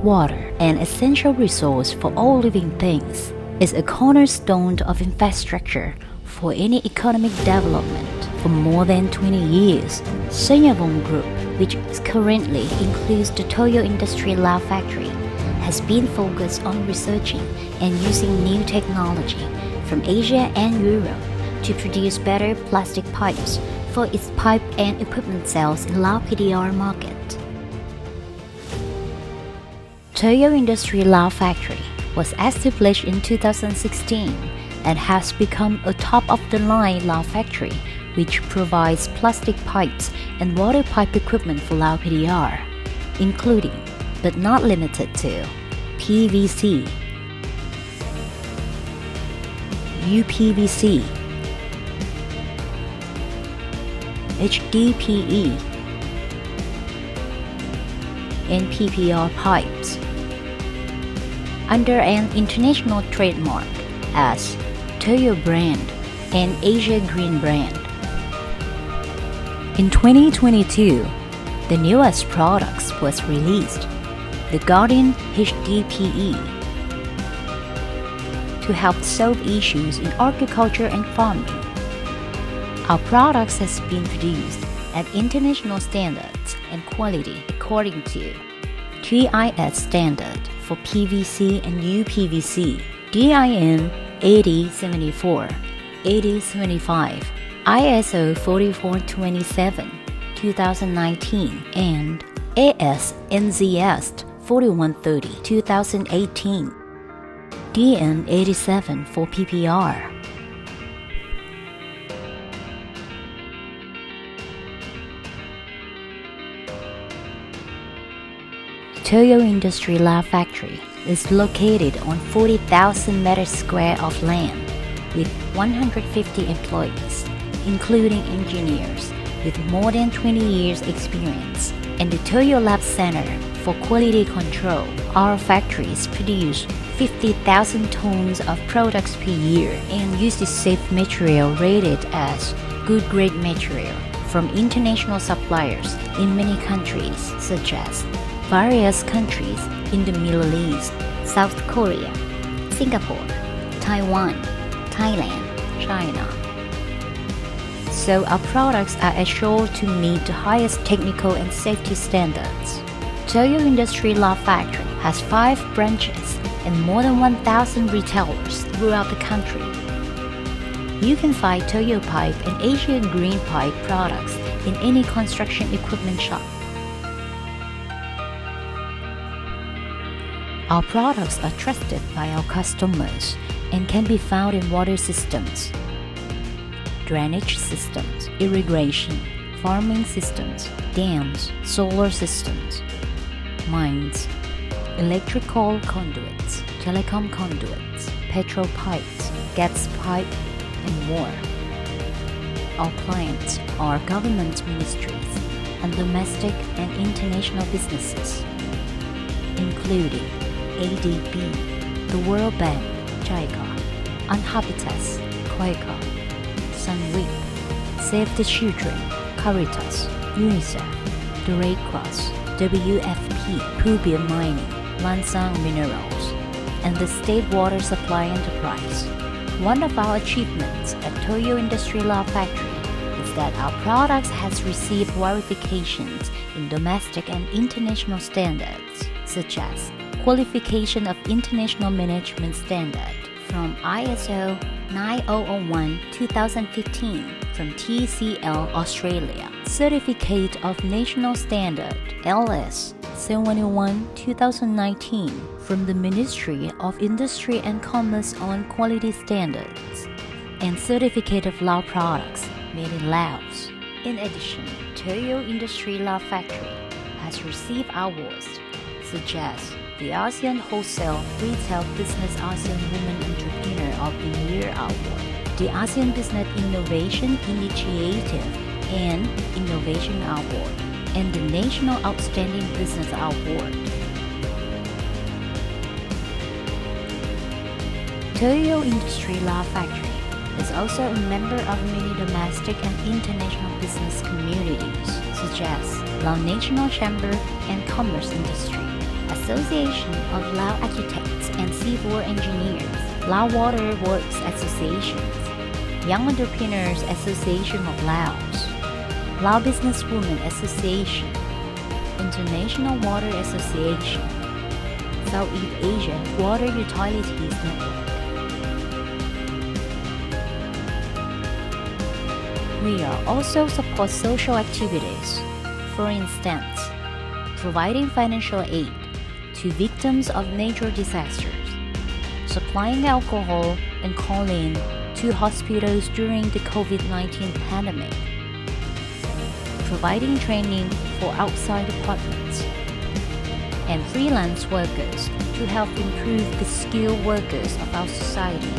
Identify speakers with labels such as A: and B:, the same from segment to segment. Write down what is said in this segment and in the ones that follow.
A: Water, an essential resource for all living things, is a cornerstone of infrastructure for any economic development. For more than 20 years, Senyavong Group, which currently includes the TOYO Industrial Lao Factory, has been focused on researching and using new technology from Asia and Europe to produce better plastic pipes for its pipe and equipment sales in Lao PDR market. TOYO Industrial Lao Factory was established in 2016 and has become a top-of-the-line Lao factory which provides plastic pipes and water pipe equipment for Lao PDR, including, but not limited to, PVC, UPVC, HDPE, and PPR pipes under an international trademark as TOYO brand and Asia Green brand. In 2022, the newest products was released, the Guardian HDPE, to help solve issues in agriculture and farming. Our products has been produced at international standards and quality according to GIS standard for PVC and UPVC, DIN 8074, 8075, ISO 4427, 2019, and AS/NZS 4130, 2018, DN 87 for PPR. TOYO Industrial Lao Factory is located on 40,000 meters square of land with 150 employees, including engineers with more than 20 years experience, and the TOYO Lab Center for Quality Control. Our factories produce 50,000 tons of products per year and uses safe material rated as good grade material from international suppliers in many countries such as various countries in the Middle East, South Korea, Singapore, Taiwan, Thailand, China. So our products are assured to meet the highest technical and safety standards. TOYO Industrial Lao Factory has 5 branches and more than 1,000 retailers throughout the country. You can find TOYO pipe and Asia Green pipe products in any construction equipment shop. Our products are trusted by our customers and can be found in water systems, drainage systems, irrigation, farming systems, dams, solar systems, mines, electrical conduits, telecom conduits, petrol pipes, gas pipe, and more. Our clients are government ministries and domestic and international businesses, including ADB, the World Bank, JICA, Unhabitas, Quaker, Sunweek, Save the Children, Caritas, UNICEF, the Red Cross, WFP, Pubian Mining, Lansang Minerals, and the State Water Supply Enterprise. One of our achievements at TOYO Industrial Lao Factory is that our products has received verifications in domestic and international standards, such as Qualification of International Management Standard from ISO 9001 2015 from TCL Australia, Certificate of National Standard LS 711 2019 from the Ministry of Industry and Commerce on Quality Standards, and Certificate of Lao Products made in Laos. In addition, TOYO Industrial Lao Factory has received awards such as the ASEAN Wholesale Retail Business ASEAN Women Entrepreneur of the Year Award, the ASEAN Business Innovation Initiative and Innovation Award, and the National Outstanding Business Award. TOYO Industrial Lao Factory is also a member of many domestic and international business communities, such as Lao National Chamber and Commerce Industry, Association of Lao Architects and Civil Engineers, Lao Water Works Associations, Young Entrepreneurs Association of Laos, Lao Businesswomen Association, International Water Association, Southeast Asia Water Utilities Network. We are also support social activities, for instance, providing financial aid to victims of natural disasters, supplying alcohol and choline to hospitals during the COVID-19 pandemic, providing training for outside departments, and freelance workers to help improve the skilled workers of our society.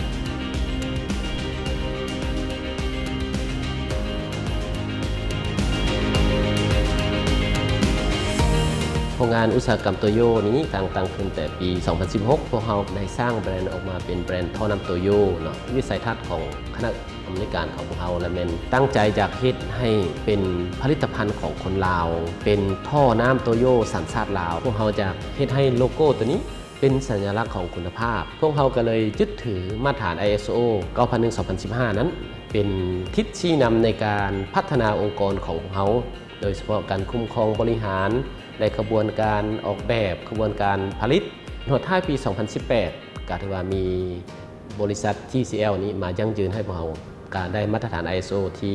B: โรงงานอุตสาหกรรมโตโยนี้ตั้งขึ้นแต่ปี 2016 พวกเราได้สร้างแบรนด์ออกมาเป็นแบรนด์ท่อน้ำโตโยเนาะวิสัยทัศน์ของคณะกรรมการของพวกเราและเป็นตั้งใจจากเฮ็ดให้เป็นผลิตภัณฑ์ของคนลาวเป็นท่อน้ำโตโยสัญชาติลาวพวกเราจะเฮ็ดให้โลโก้ตัวนี้เป็นสัญลักษณ์ของคุณภาพพวกเราก็เลยยึดถือมาตรฐาน ISO 9001:2015 นั้นเป็นทิศชี้นำในการพัฒนาองค์กรของพวกเราโดยเฉพาะการคุ้มครองบริหารในกระบวนการออกแบบกระบวนการผลิตหดท้ายปี 2018 ก็ถือว่ามีบริษัท TCL นี้มายั่งยืนให้พวกเราการได้มาตรฐาน ISO ที่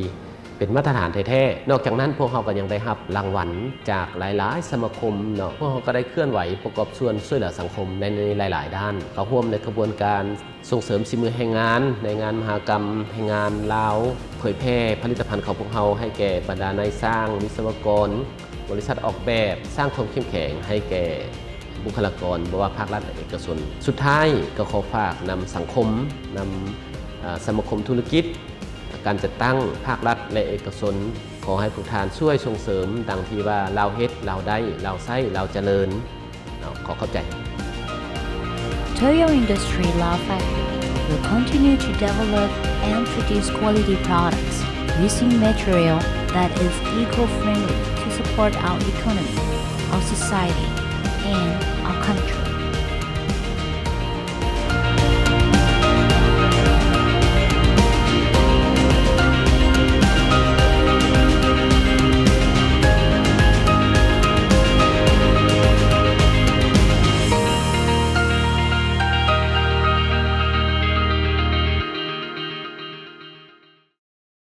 B: เป็นมาตรฐานแท้ๆนอกจากนั้นพวกเราก็ยังได้รับรางวัลจากหลายๆสมาคมเนาะพวกเราก็ได้เคลื่อนไหวประกอบส่วนช่วยเหลือสังคมในหลายๆด้านเข้าร่วมในกระบวนการส่งเสริมฝีมือแรงงานในงานมหกรรมแรงงานลาวเผยแพร่ผลิตภัณฑ์ของพวกเราให้แก่บรรดานายสร้างวิศวกรบริษัทออกแบบสร้างความเข้มแข็งให้แก่บุคลากรบ่ว่าภาครัฐและเอกชนสุดท้ายก็ขอฝากนำสังคมนำสมาคมธุรกิจการจัดตั้งภาครัฐและเอกชนขอให้ทุกท่านช่วยส่งเสริมดังที่ว่าเราเฮ็ดเราได้เราใช้เราเจริญขอเข้าใจ
A: Toyo Industry Lao Factory will continue to develop and produce quality products using material that is eco-friendly to support our economy, our society, and our country.